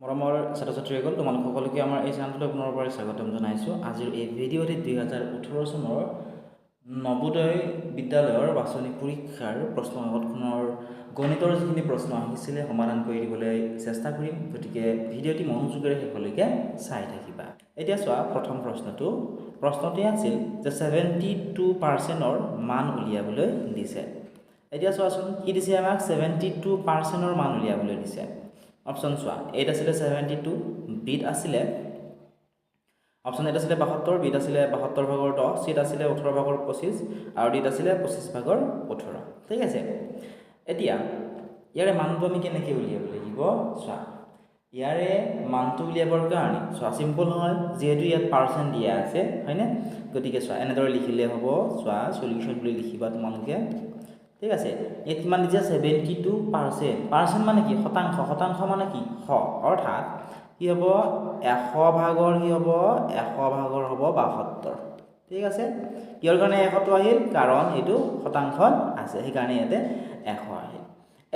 মৰমৰ ছাত্ৰ-ছাত্ৰীসকল তোমালোক সকলোকে আমাৰ এই চেনেলটোলৈ পুনৰবাৰ স্বাগতম জনাইছোঁ। আজিৰ এই ভিডিঅ'টি 2018 চনৰ নবোদয় বিদ্যালয়ৰ বাছনি পৰীক্ষাৰ প্ৰশ্নকাকতখনৰ গণিতৰ যিখিনি প্ৰশ্ন আহিছিলে সমাধান কৰি দিবলৈ চেষ্টা কৰিম। গতিকে ভিডিঅ'টি মনোযোগেৰে শেষলৈকে চাই থাকিবা। এতিয়া চোৱা প্ৰথম প্ৰশ্নটি আছিল যে 72%ৰ মান উলিয়াবলৈ দিছে। এতিয়া চোৱাচোন কি দিছে আমাক 72%ৰ মান উলিয়াবলৈ দিছে। অপশ্যন চোৱা এত আছিলে 72, বিত আছিলে অপশ্যন এত আছিলে 72, বিত আছিলে 72/10, চিত আছিলে 18/25 আৰু ডিত আছিলে 25/18। ঠিক আছে, এতিয়া ইয়াৰে মানটো আমি কেনেকৈ উলিয়াব লাগিব চোৱা। ইয়াৰে মানটো উলিয়াবৰ কাৰণে চোৱা চিম্পল নহয়, যিহেতু ইয়াত পাৰ্চেণ্ট দিয়া আছে হয়নে। গতিকে চোৱা এনেদৰে লিখিলে হ'ব। চোৱা সলিউশ্যন বুলি লিখিবা তোমালোকে। ঠিক আছে, ইয়াত কিমান দিছে 72%। পাৰ্চেণ্ট মানে কি শতাংশ, শতাংশ মানে কি শ, অৰ্থাৎ কি হ'ব 100 কি হ'ব 100 হ'ব 72। ঠিক আছে, কিহৰ কাৰণে 100টো আহিল কাৰণ এইটো শতাংশত আছে সেইকাৰণে ইয়াতে 100 আহিল।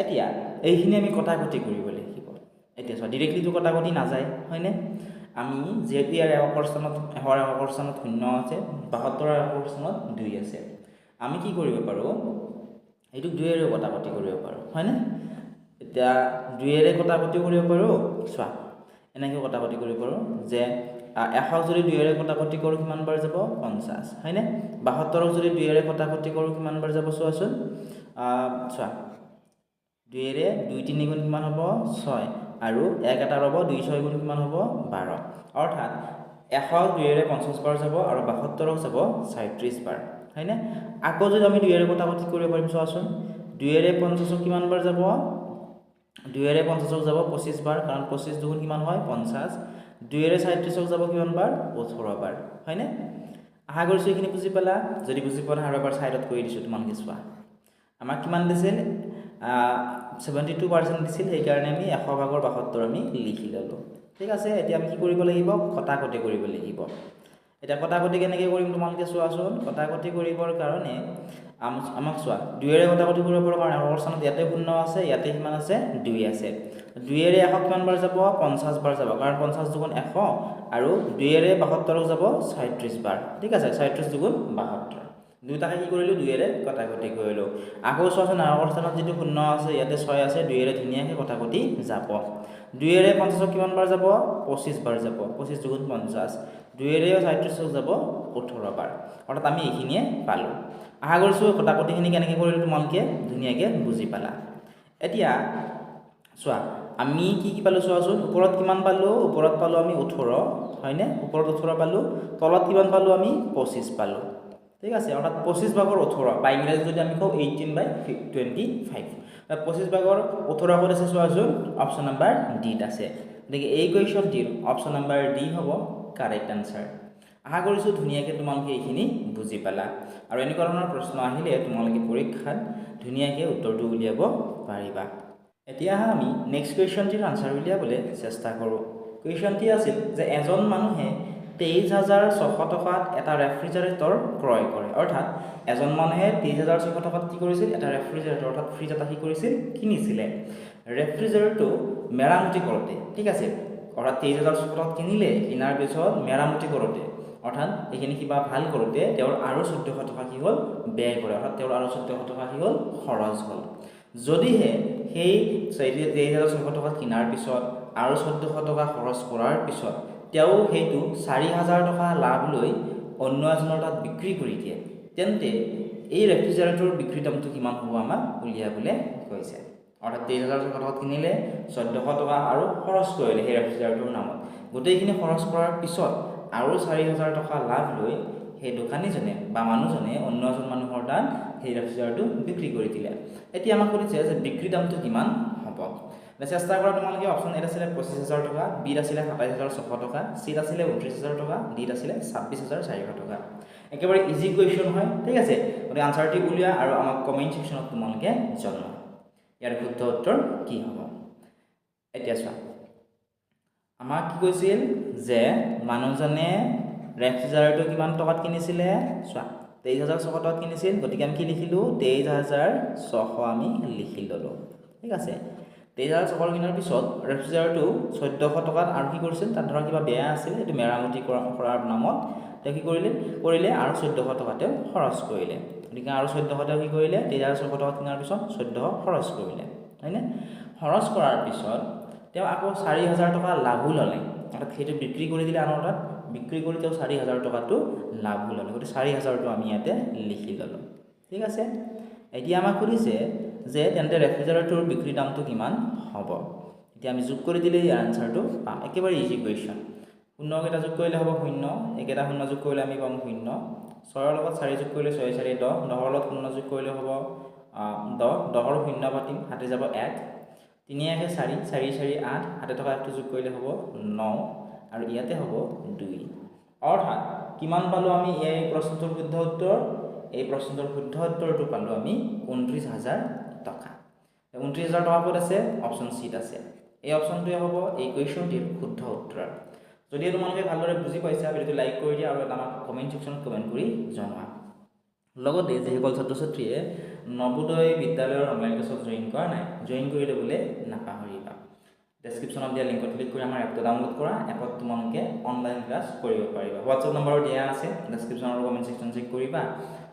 এতিয়া এইখিনি আমি কটাকটি কৰিব লাগিব। এতিয়া চোৱা ডিৰেক্টলিটো কটাকটি নাযায় হয়নে। আমি যিহেতু ইয়াৰ একৰ স্থানত 0 আছে, 72 একৰ স্থানত 2 আছে, আমি কি কৰিব পাৰোঁ এইটো 2ৰে কটাকটি কৰিব পাৰোঁ হয়নে। এতিয়া 2ৰে কটাকটি কৰিব পাৰোঁ। চোৱা এনেকৈ কটাকটি কৰিব পাৰোঁ যে 100 যদি 2ৰে কটাকটি কৰোঁ কিমান বাৰ যাব 50 হয়নে। 72 যদি 2ৰে কটাকটি কৰোঁ কিমান বাৰ যাব চোৱাচোন। চোৱা 2ৰে 2 3 গুণ কিমান হ'ব 6 আৰু 1 এটা ৰ'ব 2 6 গুণ কিমান হ'ব 12। অৰ্থাৎ 100 2ৰে 50 বাৰ যাব আৰু 72 যাব 37 বাৰ হয়নে। আকৌ যদি আমি 2ৰে কটাকটি কৰিব পাৰিম চোৱাচোন। 2ৰে 50 কিমান বাৰ যাব 2ৰে 50 যাব 25 বাৰ কাৰণ 25 দুগুণ কিমান হয় 50। 2ৰে 37 যাব কিমান বাৰ 18 বাৰ হয়নে। আশা কৰিছোঁ এইখিনি বুজি পালা। যদি বুজি পোৱা আৰু এবাৰ ছাইডত কৰি দিছোঁ তোমালোকে চোৱা। আমাক কিমান দিছিল 72% দিছিল, সেইকাৰণে আমি 100/72 আমি লিখি ল'লোঁ। ঠিক আছে, এতিয়া আমি কি কৰিব লাগিব কটাকটি কৰিব লাগিব। এতিয়া কটাকটি কেনেকৈ কৰিম তোমালোকে চোৱাচোন। কটাকটি কৰিবৰ কাৰণে আমাক চোৱা 2ৰে কটাকটি কৰিব পাৰোঁ কাৰণ একৰ স্থানত ইয়াতে 0 আছে, ইয়াতে কিমান আছে 2 আছে। 2ৰে 100 কিমান বাৰ যাব 50 বাৰ যাব কাৰণ 50 দুগুণ 100 আৰু 2ৰে 72 যাব 37 বাৰ। ঠিক আছে, 37 দুগুণ 72। দুটাকে কি কৰিলোঁ 2ৰে কটাকটি কৰিলোঁ। আকৌ চোৱাচোন একৰ স্থানত যিটো 0 আছে ইয়াতে 6 আছে, 2ৰে ধুনীয়াকৈ কটাকটি যাব। 2ৰে 50 কিমান বাৰ যাব 25 বাৰ যাব, 25 দুগুণ 50। 2ৰে 37 যাব 18 বাৰ। অৰ্থাৎ আমি এইখিনিয়ে পালোঁ। আশা কৰিছোঁ কটাকটিখিনি কেনেকৈ কৰিলোঁ তোমালোকে ধুনীয়াকৈ বুজি পালা। এতিয়া চোৱা আমি কি পালোঁ চোৱাচোন। ওপৰত কিমান পালোঁ, ওপৰত পালোঁ আমি 18 হয়নে, ওপৰত 18 পালোঁ, তলত কিমান পালোঁ আমি 25 পালোঁ। ঠিক আছে, অৰ্থাৎ 25/18 বা ইংৰাজীত যদি আমি কওঁ 18/25। 25/18 ক'ত আছে চোৱাচোন অপশ্যন নাম্বাৰ ডিত আছে। গতিকে এই কুৱেশ্যনটিৰ অপশ্যন নাম্বাৰ ডি হ'ব কাৰেক্ট আনচাৰ। আশা কৰিছোঁ ধুনীয়াকৈ তোমালোকে এইখিনি বুজি পালা আৰু এনেকুৱা ধৰণৰ প্ৰশ্ন আহিলে তোমালোকে পৰীক্ষাত ধুনীয়াকৈ উত্তৰটো উলিয়াব পাৰিবা। এতিয়া আমি নেক্সট কুৱেশ্যনটিৰ আনচাৰ উলিয়াবলৈ চেষ্টা কৰোঁ। কুৱেশ্যনটি আছিল যে এজন মানুহে 23,600 টকাত এটা ৰেফ্ৰিজাৰেটৰ ক্ৰয় কৰে। অৰ্থাৎ এজন মানুহে 23,600 টকাত কি কৰিছিল এটা ৰেফ্ৰিজাৰেটৰ অৰ্থাৎ ফ্ৰিজ এটা কি কৰিছিল কিনিছিলে। ৰেফ্ৰিজাৰেটৰটো মেৰামতি কৰোঁতে ঠিক আছে, অৰ্থাৎ 23,600 টকাত কিনিলে, কিনাৰ পিছত মেৰামতি কৰোঁতে অৰ্থাৎ এইখিনি কিবা ভাল কৰোঁতে তেওঁৰ আৰু 1400 টকা কি হ'ল ব্যয় কৰে, অৰ্থাৎ তেওঁৰ আৰু 1400 টকা কি হ'ল খৰচ হ'ল। যদিহে সেই 23,600 টকাত কিনাৰ পিছত আৰু 1400 টকা খৰচ কৰাৰ পিছত তেওঁ সেইটো 4,000 টকা লাভ লৈ অন্য এজনৰ তাত বিক্ৰী কৰি দিয়ে, তেন্তে এই ৰেফ্ৰিজাৰেটৰৰ বিক্ৰী দামটো কিমান হ'ব আমাক উলিয়াবলৈ কৈছে। অৰ্থাৎ 23,600 টকাত কিনিলে, 1400 টকা আৰু খৰচ কৰিলে সেই ৰেফ্ৰিজাৰেটৰৰ নামত, গোটেইখিনি খৰচ কৰাৰ পিছত আৰু 4,000 টকা লাভ লৈ সেই দোকানীজনে বা মানুহজনে অন্য এজন মানুহৰ তাত সেই ৰেফ্ৰিজাৰেটৰটো বিক্ৰী কৰি দিলে। এতিয়া আমাক সুধিছে যে বিক্ৰী দামটো কিমান হ'ব। চেষ্টা কৰা তোমালোকে। অপশ্যন এত আছিলে 25,000 টকা, বিত আছিলে 27,600 টকা, চিত আছিলে 29,000 টকা, ডিত আছিলে 26,400 টকা। একেবাৰে ইজি কুৱেশ্যন হয়। ঠিক আছে, গতিকে আনচাৰটি উলিওৱা আৰু আমাক কমেণ্ট ছেকশ্যনত তোমালোকে জনোৱা ইয়াৰ শুদ্ধ উত্তৰ কি হ'ব। এতিয়া চোৱা আমাক কি কৈছিল যে মানুহজনে ৰেফ্ৰিজাৰেটৰ কিমান টকাত কিনিছিলে চোৱা 23,600 টকাত কিনিছিল, গতিকে আমি কি লিখিলোঁ 23,600 আমি লিখি ল'লোঁ। ঠিক আছে, 23,000 কিনাৰ পিছত ৰেফ্ৰিজাৰেটৰটো 1400 টকাত আৰু কি কৰিছিল, তাত ধৰা কিবা বেয়া আছিল, এইটো মেৰামতি কৰাৰ নামত তেওঁ কি কৰিলে আৰু 1400 টকা তেওঁ খৰচ কৰিলে। গতিকে আৰু 1400 তেওঁ কি কৰিলে, 23,600 টকা কিনাৰ পিছত 1400 খৰচ কৰিলে, হয়নে? খৰচ কৰাৰ পিছত তেওঁ আকৌ 4,000 টকা লাভো ল'লে, অৰ্থাৎ সেইটো বিক্ৰী কৰি দিলে আনৰ তাত, বিক্ৰী কৰি তেওঁ 4,000 টকাটো লাভো ল'লে। গতিকে 4,000টো আমি ইয়াতে লিখি ল'লোঁ, ঠিক আছে। এতিয়া আমাক সুধিছে যে তেন্তে ৰেফ্ৰিজাৰেটৰৰ বিক্ৰী দামটো কিমান হ'ব। এতিয়া আমি যোগ কৰি দিলে ইয়াৰ আনচাৰটো পাম, একেবাৰে ইজি কুৱেশ্যন। 0 কেইটা যোগ কৰিলে হ'ব 0, একেটা 0 যোগ কৰিলে আমি পাম 0, 6ৰ লগত 4 যোগ কৰিলে 6 4 10, 10ৰ লগত 0 যোগ কৰিলে হ'ব 10, 10ৰ 0 পাতিম, হাতে যাব 1, 3 1 4, 4 4 8, হাতে থকা 1টো যোগ কৰিলে হ'ব 9 আৰু ইয়াতে হ'ব 2। অৰ্থাৎ কিমান পালোঁ আমি এই প্ৰশ্নটোৰ শুদ্ধ উত্তৰ? এই প্ৰশ্নটোৰ শুদ্ধ উত্তৰটো পালোঁ আমি 29,000 টকা। 29,000 টকা ক'ত আছে? অপশ্যন চিত আছে। এই অপশ্যনটোৱে হ'ব এই কুৱেশ্যনটিৰ শুদ্ধ উত্তৰ। যদি তোমালোকে ভালদৰে বুজি পাইছা, ভিডিঅ'টো লাইক কৰি দিয়া আৰু এটা আমাক কমেণ্ট ছেকশ্যনত কমেণ্ট কৰি জনোৱা। লগতে যিসকল ছাত্ৰ ছাত্ৰীয়ে নবোদয় বিদ্যালয়ৰ অনলাইন ক্লাছত জইন কৰা নাই, জইন কৰি ল'বলৈ নাপাহৰিবা। ডেছক্ৰিপশ্যনত দিয়া লিংকত ক্লিক কৰি আমাৰ এপটো ডাউনলোড কৰা, এপত তোমালোকে অনলাইন ক্লাছ কৰিব পাৰিবা। হোৱাটছআপ নম্বৰ দিয়া আছে, ডেছক্ৰিপশ্যনৰ কমেণ্ট ছেকশ্যন চেক কৰিবা,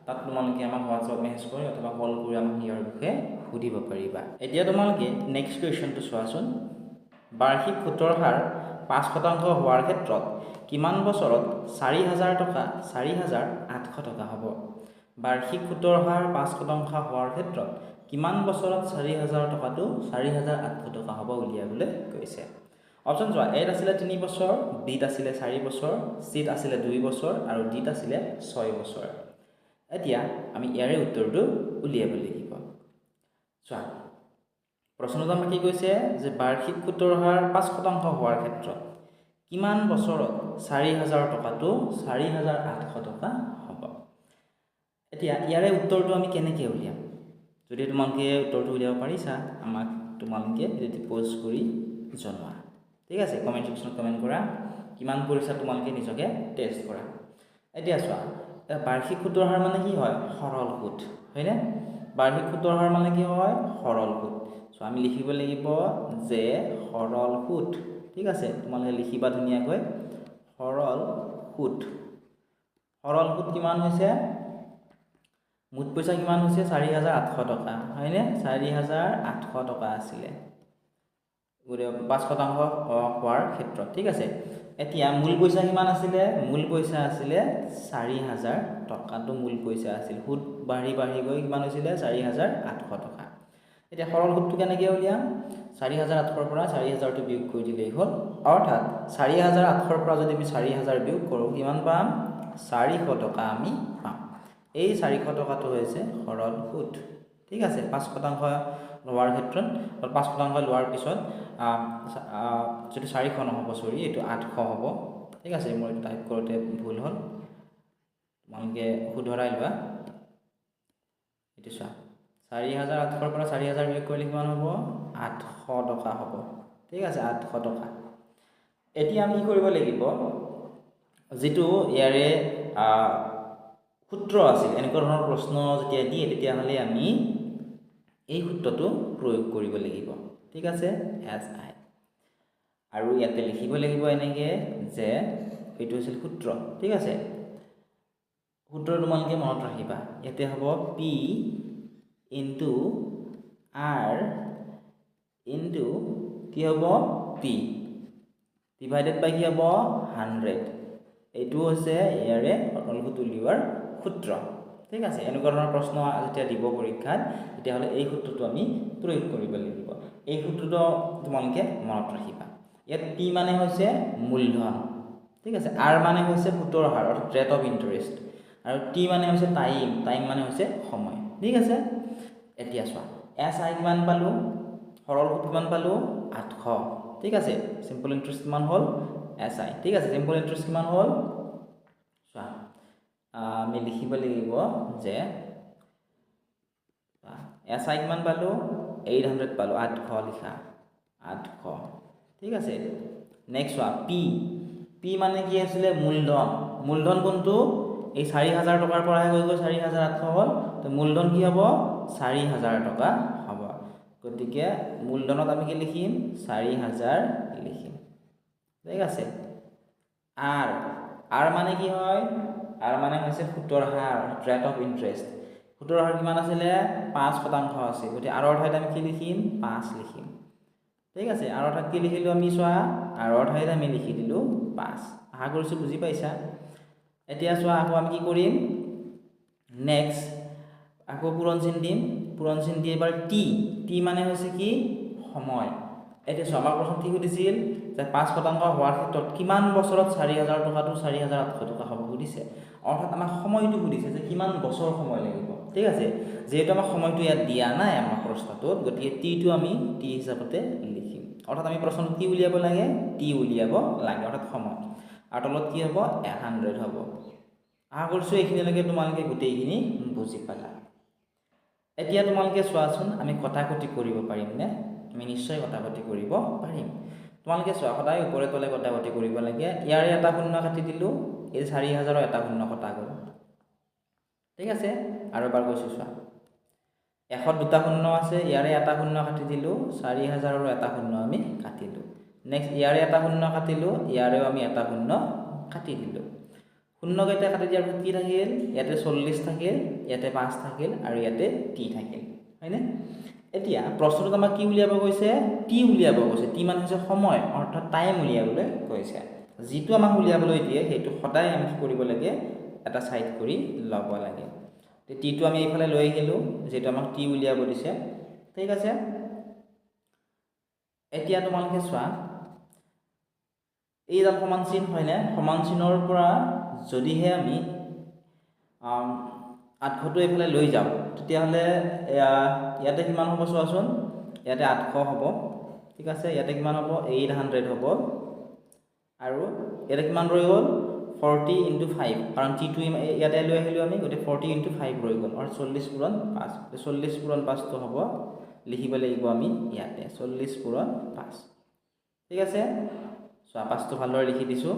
তাত তোমালোকে আমাক হোৱাটছআপ মেছেজ কৰি অথবা কল কৰি আমাক ইয়াৰ বিষয়ে সুধিব পাৰিবা। এতিয়া তোমালোকে নেক্সট কুৱেশ্যনটো চোৱাচোন। বাৰ্ষিক সুতৰ হাৰ 5% হোৱাৰ ক্ষেত্ৰত কিমান বছৰত 4,000 টকা 4,800 টকা হ'ব? বাৰ্ষিক সুতৰ হাৰ 5% হোৱাৰ ক্ষেত্ৰত কিমান বছৰত 4,000 টকাটো 4,800 টকা হ'ব উলিয়াবলৈ কৈছে। অপশ্যন চোৱা, এত আছিলে 3 বছৰ, বিত আছিলে 4 বছৰ, চিত আছিলে 2 বছৰ আৰু ডিত আছিলে 6 বছৰ। এতিয়া আমি ইয়াৰে উত্তৰটো উলিয়াব লাগিব। চোৱা, প্ৰশ্নটো আমাক কি কৈছে যে বাৰ্ষিক সুতৰ হাৰ 5% হোৱাৰ ক্ষেত্ৰত কিমান বছৰত 4,000 টকাটো 4,800 টকা হ'ব। এতিয়া ইয়াৰে উত্তৰটো আমি কেনেকৈ উলিয়াম? যদি তোমালোকে উত্তৰটো উলিয়াব পাৰিছা, আমাক তোমালোকে যদি প'ষ্ট কৰি জনোৱা, ঠিক আছে। কমেণ্ট ছেকশ্যনত কমেণ্ট কৰা, কিমান পৰিছা তোমালোকে নিজকে টেষ্ট কৰা। এতিয়া চোৱা, বাৰ্ষিক সুতৰ হাৰ মানে কি হয়? সৰল সুত, হয়নে? বাৰ্ষিক সুতৰ হাৰ মানে কি হয়? সৰল সুত। চ' আমি লিখিব লাগিব যে সৰল সুত, ঠিক আছে। তোমালোকে লিখিবা ধুনীয়াকৈ, সৰল সুত। সৰল সুত কিমান হৈছে? মুঠ পইচা কিমান হৈছে? 4,800 টকা, হয়নে? 4,800 টকা আছিলে 5% হোৱাৰ ক্ষেত্ৰত, ঠিক আছে। এতিয়া মূল পইচা কিমান আছিলে? মূল পইচা আছিলে 4,000 টকাটো মূল পইচা আছিল। সুত বাঢ়ি বাঢ়ি গৈ কিমান হৈছিলে? 4,800 টকা। এতিয়া সৰল সুতটো কেনেকৈ উলিয়াম? 4,800ৰ পৰা 4,000টো বিয়োগ কৰি দিলেই হ'ল। অৰ্থাৎ 4,800ৰ পৰা যদি আমি 4,000 বিয়োগ কৰোঁ, কিমান পাম? 400 টকা আমি পাম। এই 400 টকাটো হৈছে সৰল সুত, ঠিক আছে। 5% লোৱাৰ ক্ষেত্ৰত 5% লোৱাৰ পিছত যদি 400 নহ'ব, চৰি, এইটো 800 হ'ব, ঠিক আছে। মোৰ এইটো টাইপ কৰোঁতে ভুল হ'ল, তোমালোকে শুধৰাই লোৱা। এইটো চোৱা, 4,800ৰ পৰা 4,000 বিয়োগ কৰিলে কিমান হ'ব? 800 টকা হ'ব, ঠিক আছে, 800 টকা। এতিয়া আমি কি কৰিব লাগিব? যিটো ইয়াৰে সূত্ৰ আছিল, এনেকুৱা ধৰণৰ প্ৰশ্ন যেতিয়া দিয়ে তেতিয়াহ'লে আমি এই সূত্ৰটো প্ৰয়োগ কৰিব লাগিব, ঠিক আছে, SI। আৰু ইয়াতে লিখিব লাগিব এনেকৈ যে এইটো হৈছিল সূত্ৰ, ঠিক আছে। সূত্ৰ তোমালোকে মনত ৰাখিবা। ইয়াতে হ'ব P ইনটু R ইনটু কি হ'ব? P ডিভাইডেড বাই কি হ'ব? 100। এইটো হৈছে ইয়াৰে সৰল সুত উলিওৱাৰ সূত্ৰ, ঠিক আছে। এনেকুৱা ধৰণৰ প্ৰশ্ন যেতিয়া দিব পৰীক্ষাত, তেতিয়াহ'লে এই সূত্ৰটো আমি প্ৰয়োগ কৰিব লাগিব। এই সূত্ৰটো তোমালোকে মনত ৰাখিবা। ইয়াত P মানে হৈছে মূলধন, ঠিক আছে। R মানে হৈছে সুতৰ হাৰ, অৰ্থাৎ ৰেট অফ ইণ্টাৰেষ্ট, আৰু T মানে হৈছে টাইম, টাইম মানে হৈছে সময়, ঠিক আছে। এতিয়া চোৱা, SI কিমান পালোঁ? সৰল সুত কিমান পালোঁ? 800, ঠিক আছে। চিম্পল ইণ্টাৰেষ্ট কিমান হ'ল? SI, ঠিক আছে। চিম্পল ইণ্টাৰেষ্ট কিমান হ'ল? চোৱা, আমি লিখিব লাগিব যে SI কিমান পালোঁ? 800 পালোঁ, 800 লিখা, 800, ঠিক আছে। নেক্সট চোৱা, P মানে কি আছিলে? মূলধন। মূলধন কোনটো? এই 4,000 টকাৰ পৰাহে হৈ গ'ল 4,800 হ'ল, তো মূলধন কি হ'ব? 4,000 টকা হ'ব। গতিকে মূলধনত আমি কি লিখিম 4000 লিখিম ঠিক আছে আর মানে কি হয় আর মানে হৈছে সুতৰ হাৰ ৰেট অফ ইন্টাৰেষ্ট সুতৰ হাৰ কিমান আছিলে 5% আছে গতিকে আৰৰ ঠাইত আমি কি লিখিম 5 লিখিম ঠিক আছে আৰৰ ঠাইত কি লিখিলো আমি চোৱা আৰৰ ঠাইত আমি লিখি দিলো 5 আশা কৰিছো বুজি পাইছা এতিয়া চোৱা আকৌ আমি কি কৰিম নেক্সট আকৌ পূৰণ চিন দিম পূৰণ চিন দি এবাৰ টি মানে হৈছে কি সময় এতিয়া চোৱা আমাৰ প্ৰশ্ন কি সুধিছিল যে 5% হোৱাৰ ক্ষেত্ৰত কিমান বছৰত 4000 টকাটো 4800 টকা হ'ব সুধিছে অৰ্থাৎ আমাৰ সময়টো সুধিছে যে কিমান বছৰ সময় লাগিব ঠিক আছে যেহেতু আমাৰ সময়টো ইয়াত দিয়া নাই আমাৰ প্ৰশ্নটোত গতিকে টিটো আমি টি হিচাপতে লিখিম অৰ্থাৎ আমি প্ৰশ্নটো কি উলিয়াব লাগে টি উলিয়াব লাগে অৰ্থাৎ সময় আৰু তলত কি হ'ব 100 হ'ব আশা কৰিছো এইখিনিলৈকে তোমালোকে গোটেইখিনি বুজি পালা এতিয়া তোমালোকে চোৱাচোন আমি কটাকটি কৰিব পাৰিম নে আমি নিশ্চয় কটাকটি কৰিব পাৰিম তোমালোকে চোৱা সদায় ওপৰে তলে কটাকটি কৰিব লাগে ইয়াৰে এটা শূন্য কাটি দিলো এই 4000 এটা শূন্য কটা গ'ল ঠিক আছে আৰু এবাৰ কৈছো চোৱা 100 দুটা শূন্য আছে ইয়াৰে এটা শূন্য কাটি দিলো 4000 আৰু এটা শূন্য আমি কাটিলো নেক্সট ইয়াৰে এটা শূন্য কাটিলো ইয়াৰেও আমি এটা শূন্য কাটি দিলো শূন্য কেইটা কাটি দিয়াৰ পিছত কি থাকিল ইয়াতে 40 থাকিল ইয়াতে 5 থাকিল আৰু ইয়াতে টি থাকিল হয়নে এতিয়া প্ৰশ্নটোত আমাক কি উলিয়াব কৈছে টি উলিয়াব কৈছে টি মানে হৈছে সময় অৰ্থাৎ টাইম উলিয়াবলৈ কৈছে যিটো আমাক উলিয়াবলৈ দিয়ে সেইটো সদায় আমি কি কৰিব লাগে এটা সাইড কৰি ল'ব লাগে তে টিটো আমি এইফালে লৈ আহিলো যেটো আমাক টি উলিয়াব দিছে ঠিক আছে এতিয়া তোমালোকে চোৱা এই যে সমান চিন হয়নে সমান চিনৰ পৰা যদিহে আমি 800টো এইফালে লৈ যাওঁ তেতিয়াহলে ইয়াতে কিমান হ'ব চোৱাচোন ইয়াতে 800 হ'ব ঠিক আছে ইয়াতে কিমান হ'ব 800 হ'ব আৰু ইয়াতে কিমান ৰৈ গ'ল 40 * 5 কাৰণ টি2 ইয়াতে লৈ আহিলো আমি গতে 40 * 5 ৰৈ গ'ল আৰু 40 পূৰণ 5 40 পূৰণ 5 তো হ'ব লিখিব লাগিব আমি ইয়াতে 40 পূৰণ 5 ঠিক আছে সো 5 তো ভালদৰে লিখি দিছো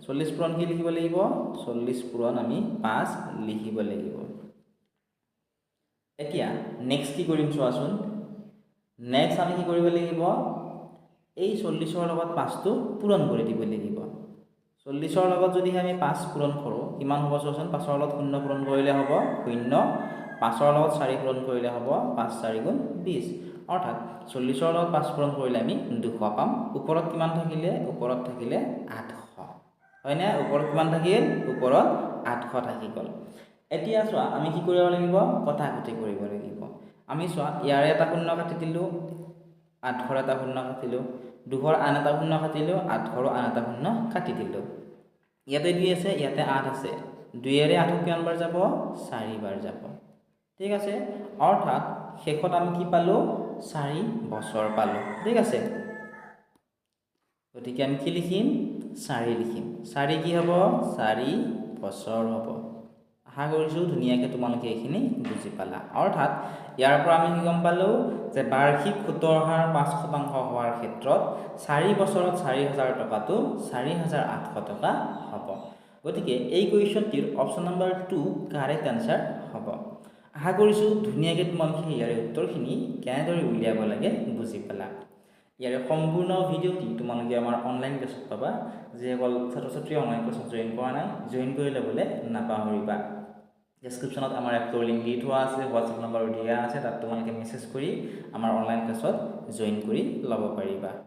40 পূৰণ কি লিখিব লাগিব 40 পূৰণ আমি 5 লিখিব লাগিব এতিয়া নেক্সট কি কৰিম চোৱাচোন নেক্সট আমি কি কৰিব লাগিব এই 40 ৰ লগত 5 টো পূৰণ কৰি দিব লাগিব 40 ৰ লগত যদি আমি 5 পূৰণ কৰো কিমান হ'ব চোৱাচোন 5 ৰ লগত 0 পূৰণ কৰিলে হ'ব 0 5 ৰ লগত 4 পূৰণ কৰিলে হ'ব 5 4 গুণ 20 অৰ্থাৎ 40 ৰ লগত 5 পূৰণ কৰিলে আমি 200 পাম ওপৰত কিমান থাকিলে ওপৰত থাকিলে 800 হয় না ওপৰত কিমান থাকিল ওপৰত 800 থাকি গল এতিয়া চোৱা আমি কি কৰিব লাগিব কটাকটি কৰিব লাগিব আমি চোৱা ইয়াৰে এটা শূন্য কাটি দিলো 800 এটা শূন্য কাটিলো 200 আন এটা শূন্য কাটিলো 800 আন এটা শূন্য কাটি দিলো ইয়াতে 2 আছে ইয়াতে 8 আছে 2 এৰে 8 কিমান বাৰ যাব 4 বাৰ যাব ঠিক আছে অৰ্থাৎ শেষত আমি কি পালো 4 বছৰ পালো ঠিক আছে গতিকে আমি কি লিখিম 4 লিখিম 4 কি হ'ব 4 বছৰ হ'ব আশা কৰিছো ধুনীয়াকৈ তোমালোকে এইখিনি বুজি পালা অৰ্থাৎ ইয়াৰ পৰা আমি কি গম পালো যে বাৰ্ষিক সুতৰ হাৰ 5% হোৱাৰ ক্ষেত্ৰত 4 বছৰত 4000 টকাটো 4800 টকা হ'ব গতিকে এই কুৱেশ্যনটিৰ অপচন নম্বৰ 2 কাৰেক্ট আনসাৰ হ'ব আশা কৰিছো ধুনীয়াকৈ তোমালোকে ইয়াৰ উত্তৰখিনি কেনেদৰে উলিয়াব লাগে বুজি পালা ইয়াৰ সম্পূৰ্ণ ভিডিওটি তোমালোকে আমাৰ অনলাইন ক্লাছত পাবা যে অকল ছাত্ৰ-ছাত্ৰী অনলাইন ক্লাছত জয়েন কৰা নাই জয়েন কৰি ল'বলৈ নাপাহৰিবা ডেসক্ৰিপশনত আমাৰ এপটোৰ লিংক দি থোৱা আছে হোৱাটছআপ নম্বৰ দিয়া আছে তাত তোমালোকে মেছেজ কৰি আমাৰ অনলাইন ক্লাছত জয়েন কৰি ল'ব পাৰিবা